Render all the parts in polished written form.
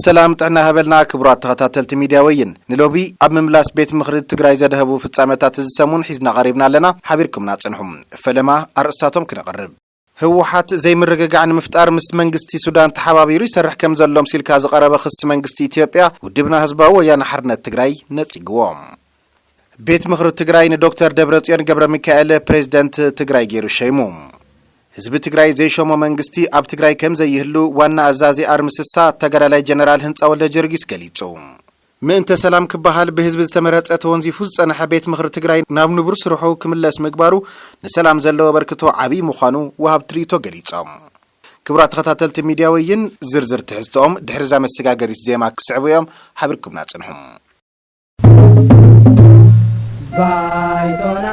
سلام تعنا هبلنا كبرات تخطاتلت ميديا وين نلوبي أب مملاس بيت مخرج تجري زادهبو في التسامتات الزمون حيزنا قريبنا لنا حبيركم ناتنهم فلما أرستاتهم كنا قرب هو حات زي من رجع عن مفتار مست منجستي السودان تحابيري سرح كم زلهم سيل كاز قرابة خص منجستي إثيوبيا ودبنا هزبا ويا نحرنا تجري نتيجوام بيت مخرج تجري ندكتور دبرتيان قبل ميكائيل بريزيدنت تجري جيرو شيموم حزب تግራይ ዘይሾሞ መንግስቲ ኣብ ትግራይ ከም ዘይህሉ ዋና አዛዚ አርምስሳ ተገዳላይ ጀነራል ህንጻወልደ ጀርጊስ ገሊጹ ምእንተ ሰላም ክበሃል በህዝብ ዝተመረጸ ተወንዚፉ ዝጸንሐ ቤት ምኽሪ ትግራይ ናብ ንቡር ስርሑ ክምለስ ምግባሩ ንሰላም ዘለዎ በርክቶ ዓቢ ምዃኑ ወሃብ ትርኢቶ ገሊጾም ክብራት ተኸታተልቲ ሚድያ ወይን ዝርዝር ትሕዝቶኦም ድሕርዛ መሰጋገሪት ዜማ ክስዕቡ እዮም ሓቢርኩም ናጽንሑም ባይቶና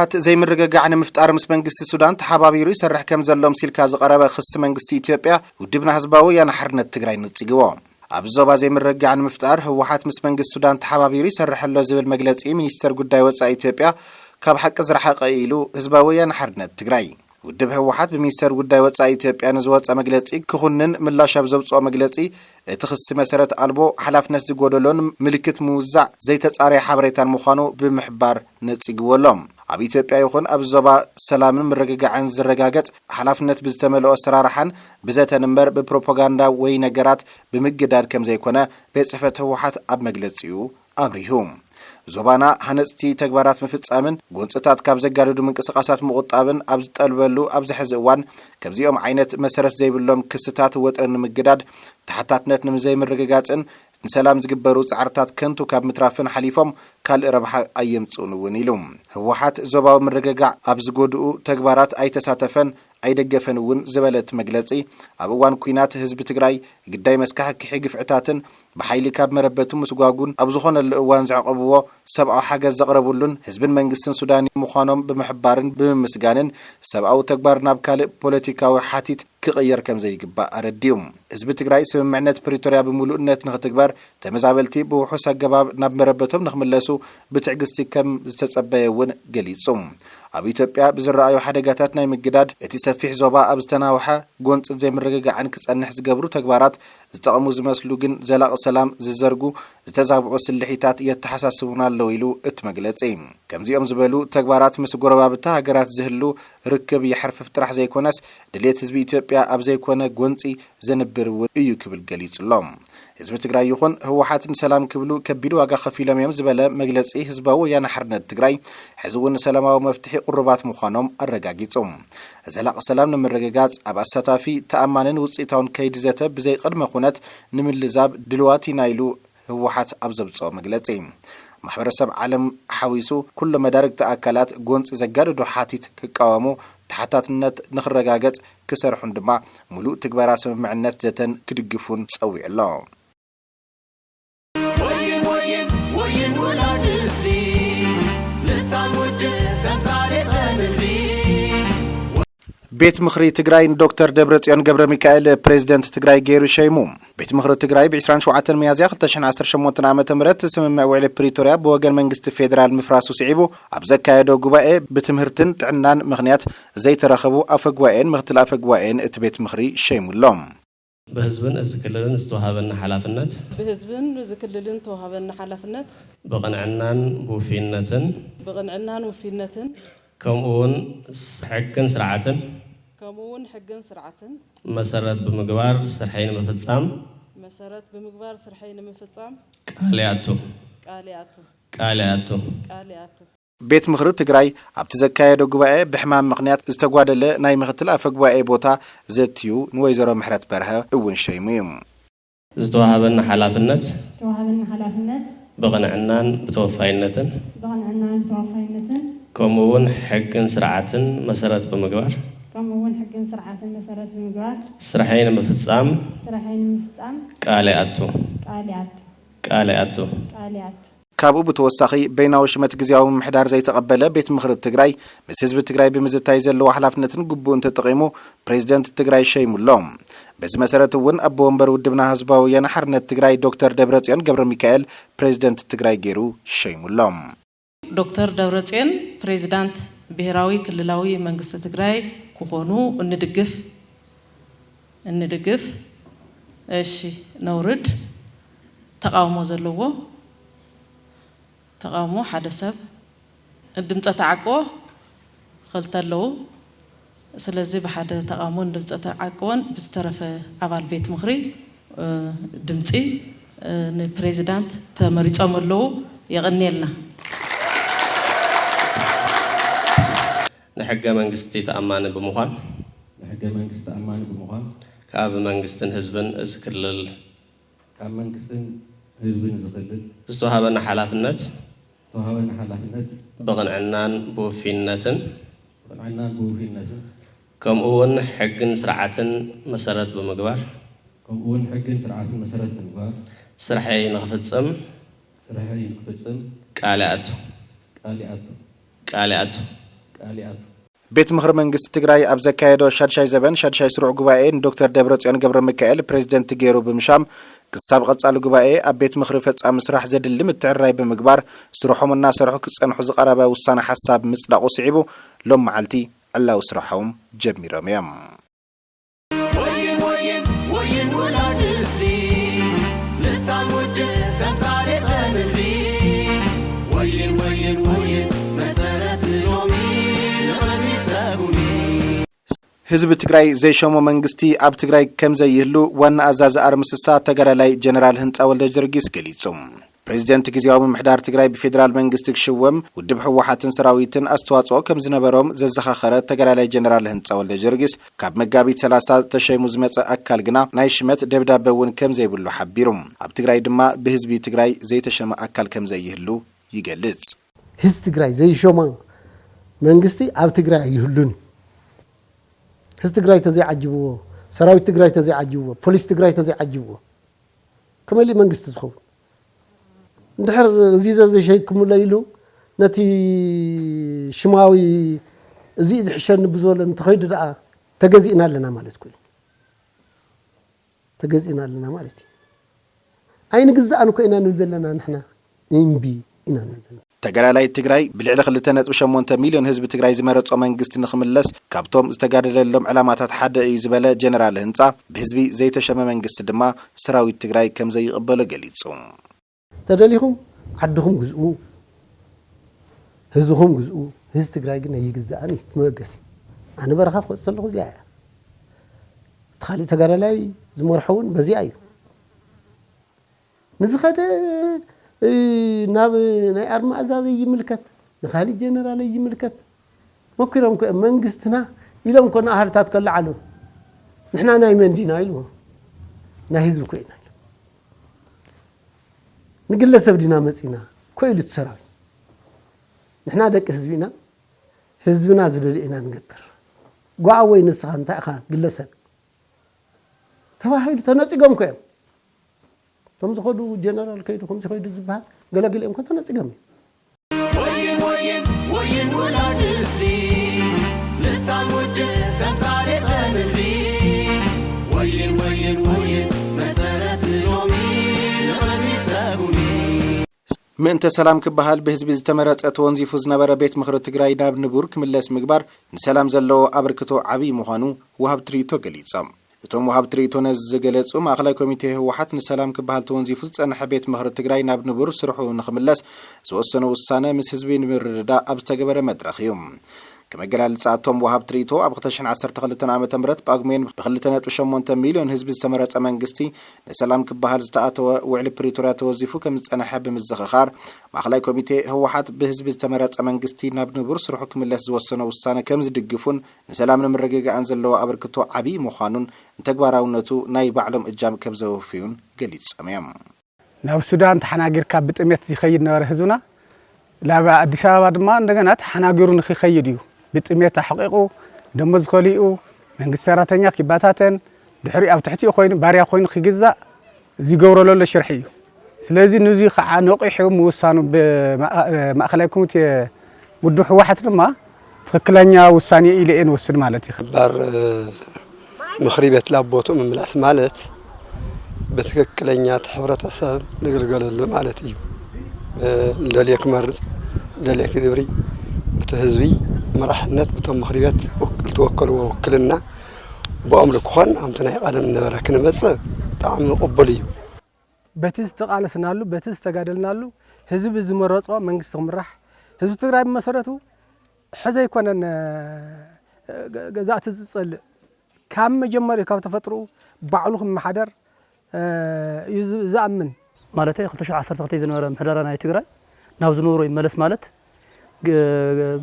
هوحات زي من رجع عن مفتار مس منجست السودان تحابيري سرح كم زلهم سيلكاز قرابة خص منجست إثيوبيا ودبنا هزباوي أنا حرنا التجري نتيجوام أبزوبا زي من رجع عن مفتار هوحات مس منجست السودان تحابيري سرح الله زي المجلس مينستر قداي وسع إثيوبيا كاب حق زرح قايلو هزباوي أنا حرنا التجري ودب هوحات بمينستر قداي وسع إثيوبيا نزوات مجلس كخنن من لا شاب زوج مجلس تخص مسيرة ألبو حلاف ناس جودلون ملكة موزع زي تساري حبريتان مخانو بمحبار نتيجولهم ኣብ ኢትዮጵያ ይኹን ኣብ ዞባ ሰላምን ምርግጋዕን ዝረጋገጽ ሓላፍነት ብዝተመልኦ ኣሰራርሓን ብዘተንበር ብፕሮፓጋንዳ ወይ ነገራት ብምግዳድ ከም ዘይኮነ ቤጽሕፈት ህወሓት ኣብ መግለጺኡ ኣብሪሁም ዞባና ሃነጽቲ ተግባራት ምፍጻምን ጎንጽታት ካብ ዘጋደዱ ምንቅስቃሳት ምቁጣብን ኣብ ዝጠልበሉ ኣብ ዝሕዚ እዋን ከምዚኦም ዓይነት መሰረት ዘይብሎም ክስታት ወጥረን ንምግዳድ ተሓታትነት ንምዘይ ምርግጋጽን نسلام زجبرو عرتات كنتو كاب مترافن حليفهم كال ربح أيمتصون ونيلهم هوحات زباو من رجع أبزجودو تجبرات أي تساتفن أي دقفن ون زبالة مجلسي أبوان كوينات حزب تجري قداي مسكح كحجف عتاتن بحيل كاب مربتهم مسجاجون أبزخون الوان زعقبوا سبع حاجة زقربولن حزب منجستن سوداني مخانم بمحبارن بمسجانن سبعو تجبر نابكال بوليتيكا وحاتيت كغير كم زي جبا أرديهم حزب تجري سب معنات بريتوريا بملؤنة نختجبر تمزعبلتي بوحوس الجباب ناب مربتهم نخملسو بتعجزتي كم زتصبيون جليسهم أبي إثيوبيا بزرعة حدقاتنا مجداد اتسفيح زوبا أبستناوحة قنت زي من رجع عن كتسنح زجبرو تكبارات زتقمو زمسلوجن زلاق السلام ززرجو زتزابعو سلحيتات يتحسسون اللويلو اتمجلسين كم زي أمزبلو تكبارات مسجورة بتاع جرات زهلو ركب يحرف فترح زي كونس دليت حزب إثيوبيا أبزي كونا قنتي زنبر ويوكب الجليد اللام حزب تجري يخون هو حاتم سلام كبلو كبيلو أجا خفيلا ميم زبالة مجلس حزبه يانا حرنا تجري حزبون سلام ومفتحي قربات مخانم الرجاجيتهم زلاق سلام من الرجاجات أبى ستافي تأمانن وصيتون كيد زته بزي قدم خونات نمل لزاب دلواتي نايلو هو حات أبزب صو مجلسين محور السبع عالم حويسو كل مدارك تأكلات جونس زجار دوحاتيت كقوامو تحتات النت نخر رجاجات كسر حندما ملوء تكبر اسم مع النت زتن كدقفون تسوي الله ቤት ምኽሪ ትግራይ ዶክተር ደብረጽዮን ገብረ ሚካኤል ፕሬዝዳንት ትግራይ ገይሩ ሸይሙ ቤት ምኽሪ ትግራይ ብ27 ሚያዝያ 2018 ዓመተ ምህረት ስምምዕ ውዕል ፕሪቶሪያ በወገን መንግስት ፌደራል ምፍራሱ ስዒቡ ኣብ ዘካየዶ ጉባኤ ብትምህርትን ጥዕናን ምኽንያት ዘይተረኸቡ ኣፈጉባኤን ምክትል ኣፈጉባኤን እቲ ቤት ምኽሪ ሸይሙሎም بحزبن أزكللن استوهابن حلافنت بحزبن أزكللن توهابن حلافنت بقنعنان وفينتن كمون حقن سرعتن مسارات بمقبار سرحين مفتصام قالياتو ቤት ምኽሪ ትግራይ ኣብ ተዘካየዶ ጉባኤ ብሕማም ምኽንያት ዝተጓደለ ናይ ምክትል ኣፈጉባኤ ቦታ ዘትዩ ንወይዘሮ ምሕረት በርሀ እውን ሸይሙ እዩ ዝተዋሃበና ሓላፍነት ብቕንዕናን ብተወፋይነትን ከምኡውን ሕግን ስርዓትን መሰረት ብምግባር ስራሕይን ምፍጻም ቃልያቱ ካብኡ ብተወሳኺ በይናዊ ሽመት ግዚያዊ ምሕዳር ዘይተቐበለ ቤት ምኽሪ ትግራይ ምስ ህዝቢ ትግራይ ብምዝታይ ዘለዎ ሓላፍነትን ግቡእን ተጠቒሙ ፕሬዝዳንት ትግራይ ሸይሙሎም በዚ መሰረት እውን ኣቦ ወንበር ውድብና ህዝባዊ ወያነ ሓርነት ትግራይ ዶክተር ደብረጽዮን ገብረ ሚካኤል ፕሬዝዳንት ትግራይ ገይሩ ሸይሙሎም ዶክተር ደብረጽዮን ፕሬዝዳንት ብሔራዊ ክልላዊ መንግስት ትግራይ ክኾኑ እንድግፍ እሺ ነውርድ ተቃውሞ ዘለዎ تقامو حدثب الدمصة تعقوه خلتلو سلازي بحد تقامو الدمصة تعقون بسترف عبال بيت مخري دمصي البريزيدانت تمريض أمرلو يغني لنا نحق منجستي تأمان بمخان كأب منجستن حزبن أذكرل كأب منجستن حزبن زغلل استوهابنا حلافنت بقنعنان بوفينتن كم أون حقن سرعتن مسارات بمقبار سرحين غفتسم قالياتو ቤት ምኽሪ መንግስት ትግራይ ኣብ ዘካየዶ ሻድሻይ ዘበን ሻድሻይ ስሩዕ ጉባኤ ዶክተር ደብረጽዮን ገብረ ሚካኤል ፕሬዝዳንት ገይሩ ብምሻም ክሳብ ቀጻሊ ጉባኤ ኣብ ቤት ምኽሪ ፈጻሚ ስራሕ ዘድልም ትዕራይ ብምግባር ስሩሖምና ሰርሑ ክጸንሑ ዝቀረበ ውሳነ ሓሳብ ምጽዳቁ ስዒቡ ሎም መዓልቲ ዕላው ስራሖም ጀሚሮም እዮም ህዝብ ትግራይ ዘይሾሞ መንግስቲ ኣብ ትግራይ ከም ዘይህሉ ዋና ኣዛዚ ኣርምስሳ ተጋዳላይ ጀነራል ህንጻ ወልደ ጀርጊስ ገሊጹም ፕሬዝዳንት ግዚያዊ ምሕዳር ትግራይ ብፌደራል መንግስቲ ክሽወም ውድብ ሕወሓትን ሰራዊትን ኣስተዋጽኦ ከም ዝነበሮም ዘዘኻኸረ ተጋዳላይ ጀነራል ህንጻ ወልደ ጀርጊስ ካብ መጋቢት 30 ተሸይሙ ዝመጸ ኣካል ግና ናይ ሽመት ደብዳቤ እውን ከም ዘይብሉ ሓቢሩ ኣብ ትግራይ ድማ ብህዝቢ ትግራይ ዘይተሸመ ኣካል ከም ዘይህሉ ይገልጽ ህዝቢ ትግራይ ዘይሾማ መንግስቲ ኣብ ትግራይ ይህሉን ህዝብ ትግራይ ተዘይዓጅብዎ ሰራዊት ትግራይ ተዘይዓጅብዎ ፖሊስ ትግራይ ተዘይዓጅብዎ ከመሊ መንግስት ዝኸው እንድሕር እዚ ዘሸይክሙ ለይሉ ነቲ ሽማዊ እዚ ዝሕሸን ብዝበለ እንተኸይዱ ደኣ ተገዚእና ኣለና ማለት ኮይኑ ተገዚእና ኣለና ማለት ኣይን ግዛእን ኮይና ንብል ዘለና ንሕና እምቢ ኢና ንብል ዘለና ተጋዳላይ ትግራይ ብልዕሊ 2.8 ሚልዮን ህዝቢ ትግራይ ዝመረጾ መንግስቲ ንኽምለስ ካብቶም ዝተጋደለሎም ዕላማታት ሓደ እዩ ዝበለ ጀነራል ህንጻ ብህዝቢ ዘይተሸመ መንግስቲ ድማ ሰራዊት ትግራይ ከም ዘይቕበሎ ገሊጹ ተደሊኹም ዓድኹም ግዝኡ ህዝብኹም ግዝኡ ህዝቢ ትግራይ ግን ይግዛእን ይትመገስ ኣነ በረኻ ክወጽእ ዘለኹ እዚኣ እያ ተኻሊእ ተጋዳላይ ዝመርሐውን በዚኣ እዩ ንዝኸደ ናብ ናይ ኣርማ ኣዛዚ ይምልከት ንኻሊ ጀነራል ይምልከት መክሮም መንግስትና ኢሎም ኮና ኣህርታት ከለዓሉ ንሕና ናይ መንዲና ኢሉ ናይ ህዝብ ኮይና ንግለሰብ ዲና መጺና ኮይሉ ትሰራዊ ንሕና ደቂ ህዝብና ዝደልየና ንገብር ጓዓ ወይ ንስኻ እንታይ ኢኻ ግለሰብ ተባሂሉ ተነጺጎም ኮይም ቶም ዝኸዱ ጀነራል ከይዱኩም ዝኸዱ ዝበሃል ገለገሊኦም ከተነጺጎም ወይን ወላድ ህዝቢ ልሳን ውድ ተምሳ ምእንተ ሰላም ክበሃል በህዝቢ ዝተመረጸ ተወንዚፉ ዝነበረ ቤት ምክሪ ትግራይ ናብ ንቡር ክምለስ ምግባር ንሰላም ዘለዎ አበርክቶ ዓብይ ምዃኑ ወሃብ ትርኢቶ ገሊጾም እቶም ወሃብ ትርኢቶ ነዚ ዝገለጹ ማእኸላይ ኮሚቴ ህወሓት ንሰላም ክበሃል ተወንዚፉ ዝጸንሐ ቤት ምክሪ ትግራይ ናብ ንቡር ስርሑ ንኽምለስ ዝወሰነ ውሳነ ምስ ህዝቢ ንምርድዳእ ኣብ ዝተገበረ መድረኽ እዩ ከመገላልጻቶም ወሃብ ትርኢቶ ኣብ 2012 ዓመተ ምህረት ጳጉሜን ብ2.8 ሚልዮን ህዝቢ ዝተመረጸ መንግስቲ ንሰላም ክበሃል ዝተኣተወ ውዕሊ ፕሪቶሪያ ተወዚፉ ከም ዝጸንሐ ብምዝኽኻር ማእኸላይ ኮሚቴ ህወሓት ብህዝቢ ዝተመረጸ መንግስቲ ናብ ንቡር ስርሑ ክምለስ ዝወሰነ ውሳነ ከም ዝድግፉን ንሰላም ንምርግጋእን ዘለዎ አበርክቶ ዓብይ ምዃኑን ተግባራውነቱ ናይ ባዕሎም እጃም ከም ዘወፍዩን ገሊጾም እዮም ናብ ሱዳን ተሓናጊርካ ብጥሜት ይኸይድ ነበረ ህዝብና ላባ አዲስ አበባ ድማ እንደገና ተሓናጊሩ ንኽኸይድ እዩ ብጥሜት ተሐቂቁ ደሞዝ ኸሊኡ መንግስት ሰራተኛ ኪባታተን ድሕሪ ኣብ ትሕቲኡ ኮይኑ ባርያ ኮይኑ ክግዛእ ዝገብረሎ ሽርሒ እዩ ስለዚ ንዚ ከዓ ነቂሑ ምውሳኑ በማእኸላይ ኮሚቴ ውድብ ህወሓት ድማ ትክክለኛ ውሳኔ ኢለ እንወስድ ማለት ይኽባር ምክሪ ቤት ላቦቱ መምላስ ማለት በትክክለኛ ህብረተሰብ ንግልገለሉ ማለት እዩ ለሊክ መርጽ ለሊክ ድብሪ በተህዝቢ መራሕነት በቶም ምክሪ ቤት ተወከሉ ወክልና በኦም ልኮን አምተናይ ቀደም ነበረ ክንመጽእ ጣዕሚ ቅቡል እዩ በቲ ዝተቃለስናሉ በቲ ዝተጋደልናሉ ህዝቢ ዝመረጾ መንግስት ክምራሕ ህዝቢ ትግራይ በመሰረቱ ሕዘ ይኮነን ገዛእቲ ዝጸልእ ካብ መጀመሪያ ካብ ተፈጥሩ ባዕሉ ክመሓደር ዝኣምን ማለት 2012 ዝነበረ ምሕደራ ናይ ትግራይ ናብ ዝነበሩ ይመለስ ማለት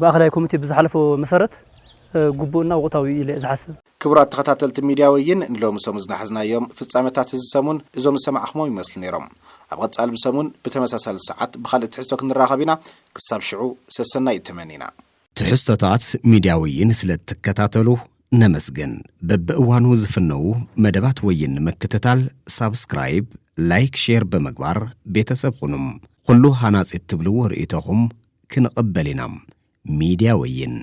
ማእኸላይ ኮሚቴ ብዝሓለፈ መሰረት ጉቡእና ወቅታዊ ኢለ ዝሓስብ ክቡራት ተኸታተልቲ ሚድያ ወይን ንሎም ሰሙ ዝናሕዝናዮም ፍጻመታት ዝሰሙን እዞም ሰማዕኹሞም ይመስሉ ነይሮም ኣብ ቀጻሊ ብሰሙን ብተመሳሳሊ ሰዓት ብኻልእ ትሕዝቶ ክንራኸብ ኢና ክሳብ ሽዑ ሰሰናይ ተመኒና ትሕዝቶታት ሚድያ ወይን ስለትከታተሉ ነመስግን በብእዋኑ ዝፍነው መደባት ወይን ምክትታል ሳብስክራይብ ላይክ ሼር በመግባር ቤተሰብ ሁኑም ሁሉ ሃናጽት ትብልዎ ርእይቶኹም ክንቀበል ኢና ሚድያ ወይን